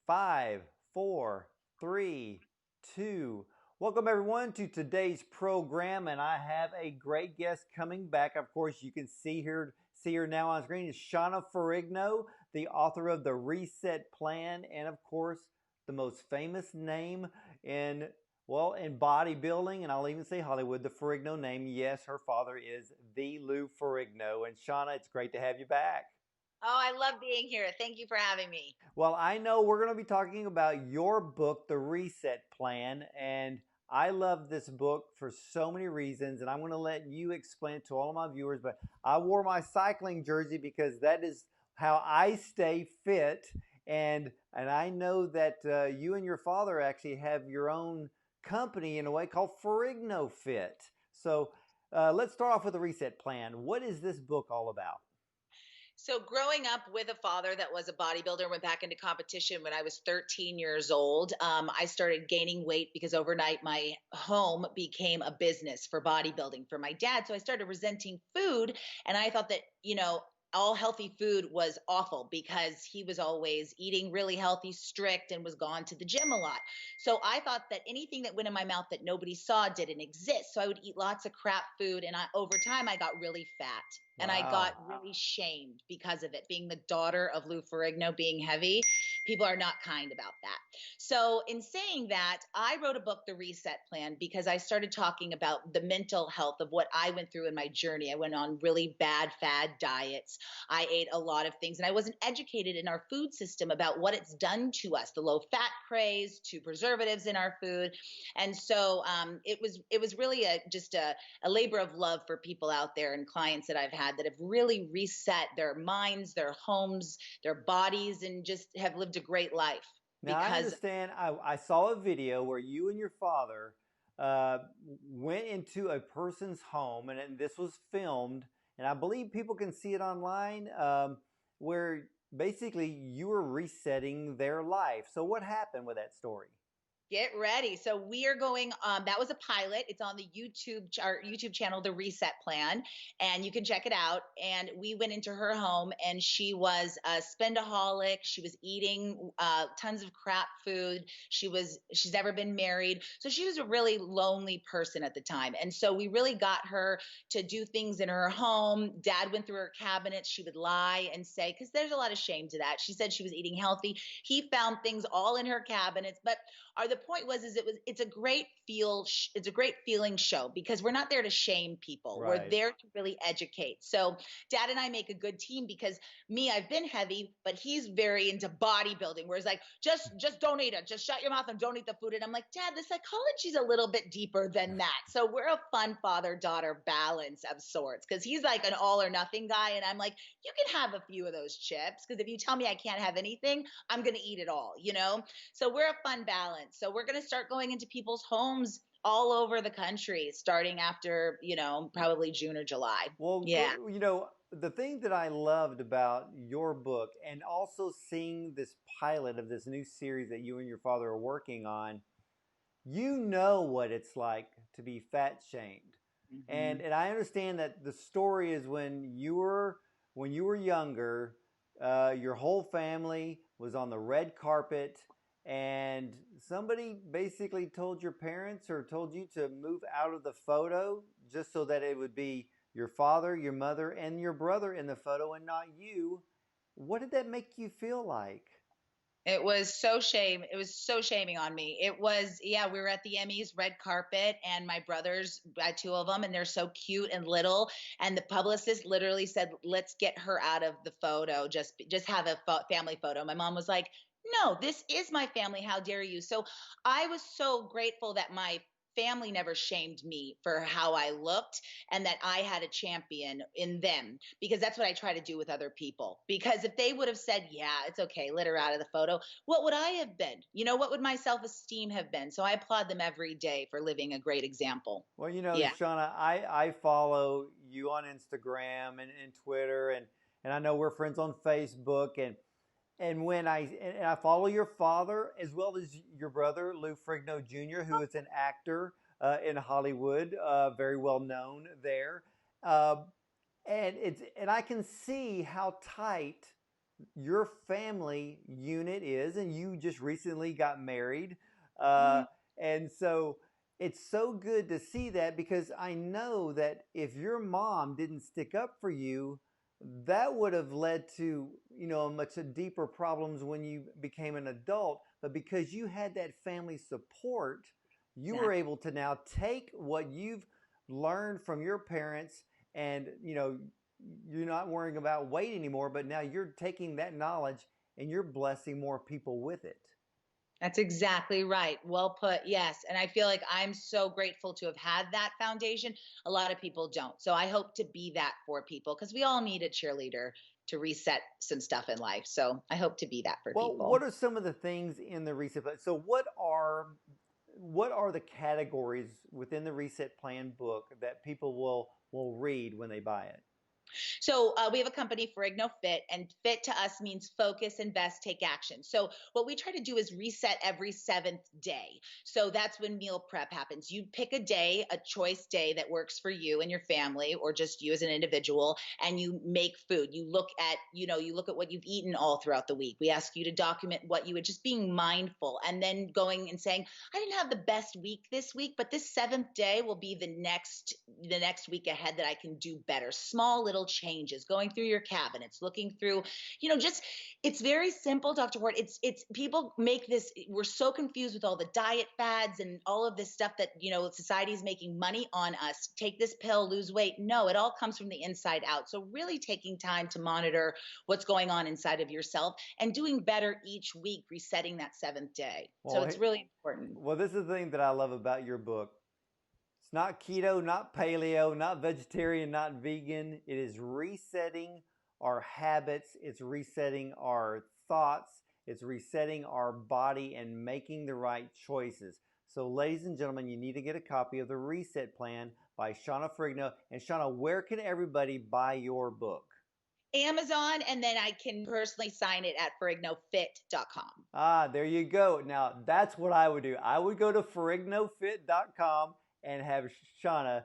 Five, four, three, two. Welcome everyone to today's program, and I have a great guest coming back. Of course, you can see her now on screen. Is Shanna Ferrigno, the author of The Reset Plan, and of course, the most famous name in in bodybuilding, and I'll even say Hollywood, the Ferrigno name. Yes, her father is the Lou Ferrigno. And Shauna, it's great to have you back. Oh, I love being here. Thank you for having me. Well, I know we're going to be talking about your book, The Reset Plan, and I love this book for so many reasons, and I'm going to let you explain it to all of my viewers. But I wore my cycling jersey because that is how I stay fit, and I know that you and your father actually have your own company in a way called Ferrigno Fit. So let's start off with the Reset Plan. What is this book all about? So, growing up with a father that was a bodybuilder, went back into competition when I was 13 years old. I started gaining weight because overnight my home became a business for bodybuilding for my dad. So, I started resenting food. And I thought that, all healthy food was awful because he was always eating really healthy, strict, and was gone to the gym a lot. So I thought that anything that went in my mouth that nobody saw didn't exist. So I would eat lots of crap food. And over time, I got really fat. And I got Wow. really shamed because of it. Being the daughter of Lou Ferrigno, being heavy, people are not kind about that. So, in saying that, I wrote a book, The Reset Plan, because I started talking about the mental health of what I went through in my journey. I went on really bad fad diets. I ate a lot of things, and I wasn't educated in our food system about what it's done to us, the low fat craze to preservatives in our food. And so it was really a labor of love for people out there and clients that I've had that have really reset their minds, their homes, their bodies, and just have lived a great life Now I because understand. I saw a video where you and your father went into a person's home, and this was filmed, and I believe people can see it online, where basically you were resetting their life. So what happened with that story? get ready. So we are going. That was a pilot. It's on the our YouTube channel, The Reset Plan, and you can check it out. And we went into her home, and she was a spendaholic. She was eating tons of crap food. She's never been married, so she was a really lonely person at the time. And so we really got her to do things in her home. Dad went through her cabinets. She would lie and say, because there's a lot of shame to that. She said she was eating healthy. He found things all in her cabinets, but the point was is it's a great feeling show because we're not there to shame people. We're Right. there to really educate. So dad and I make a good team because I've been heavy, but he's very into bodybuilding where he's like, just don't eat it, just shut your mouth and don't eat the food. And I'm like, dad, the psychology's a little bit deeper than that. So we're a fun father-daughter balance of sorts because he's like an all or nothing guy, and I'm like, you can have a few of those chips because if you tell me I can't have anything, I'm gonna eat it all. So we're a fun balance. So we're going to start going into people's homes all over the country, starting after, probably June or July. Well, Yeah. the thing that I loved about your book and also seeing this pilot of this new series that you and your father are working on, you know what it's like to be fat shamed. Mm-hmm. And I understand that the story is when you were younger, your whole family was on the red carpet, and somebody basically told your parents or told you to move out of the photo just so that it would be your father, your mother, and your brother in the photo and not you. What did that make you feel like? It was so shaming on me. Yeah, we were at the Emmys red carpet, and my brothers, I had two of them, and they're so cute and little. And the publicist literally said, let's get her out of the photo. Just have a family photo. My mom was like, no, this is my family. How dare you? So I was so grateful that my family never shamed me for how I looked and that I had a champion in them because that's what I try to do with other people. Because if they would have said, yeah, it's okay, let her out of the photo, what would I have been? What would my self esteem have been? So I applaud them every day for living a great example. Well, Yeah. Shauna, I follow you on Instagram and Twitter, and I know we're friends on Facebook, and I follow your father as well as your brother Lou Frigno Jr., who is an actor in Hollywood, very well known there, uh, and I can see how tight your family unit is, and you just recently got married. Mhm. And so it's so good to see that, because I know that if your mom didn't stick up for you, that would have led to, much deeper problems when you became an adult. But because you had that family support, you were Exactly. able to now take what you've learned from your parents, and you're not worrying about weight anymore, but now you're taking that knowledge and you're blessing more people with it. That's exactly right. Well put. Yes. And I feel like I'm so grateful to have had that foundation. A lot of people don't. So I hope to be that for people because we all need a cheerleader to reset some stuff in life. So I hope to be that for Well, people. what are some of the things in the reset plan? So what are the categories within the reset plan book that people will read when they buy it? So we have a company, Ferrigno Fit, and fit to us means focus, invest, take action. So what we try to do is reset every seventh day. So that's when meal prep happens. You pick a day, a choice day that works for you and your family, or just you as an individual, and you make food. You look at what you've eaten all throughout the week. We ask you to document what you would, just being mindful, and then going and saying, I didn't have the best week this week, but this seventh day will be the next week ahead that I can do better. Small little changes, going through your cabinets, looking through, just it's very simple, Dr. Ward. It's people make this, we're so confused with all the diet fads and all of this stuff that, society is making money on us. Take this pill, lose weight. No, it all comes from the inside out. So really taking time to monitor what's going on inside of yourself and doing better each week, resetting that seventh day. So Well, it's really important. well, this is the thing that I love about your book. It's not keto, not paleo, not vegetarian, not vegan. It is resetting our habits, it's resetting our thoughts, it's resetting our body and making the right choices. So, ladies and gentlemen, you need to get a copy of the Reset Plan by Shanna Ferrigno. And Shanna, where can everybody buy your book? Amazon, and then I can personally sign it at ferignofit.com. Ah, there you go. Now, that's what I would do. I would go to ferignofit.com and have Shauna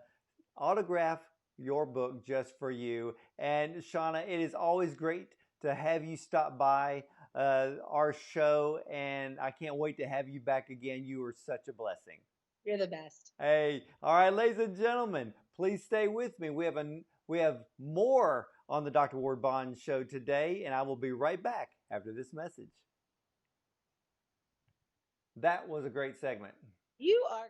autograph your book just for you. And Shauna, it is always great to have you stop by our show, and I can't wait to have you back again. You are such a blessing. You're the best. Hey, all right, ladies and gentlemen, please stay with me. We have more on the Dr. Ward Bond show today, and I will be right back after this message. That was a great segment. You are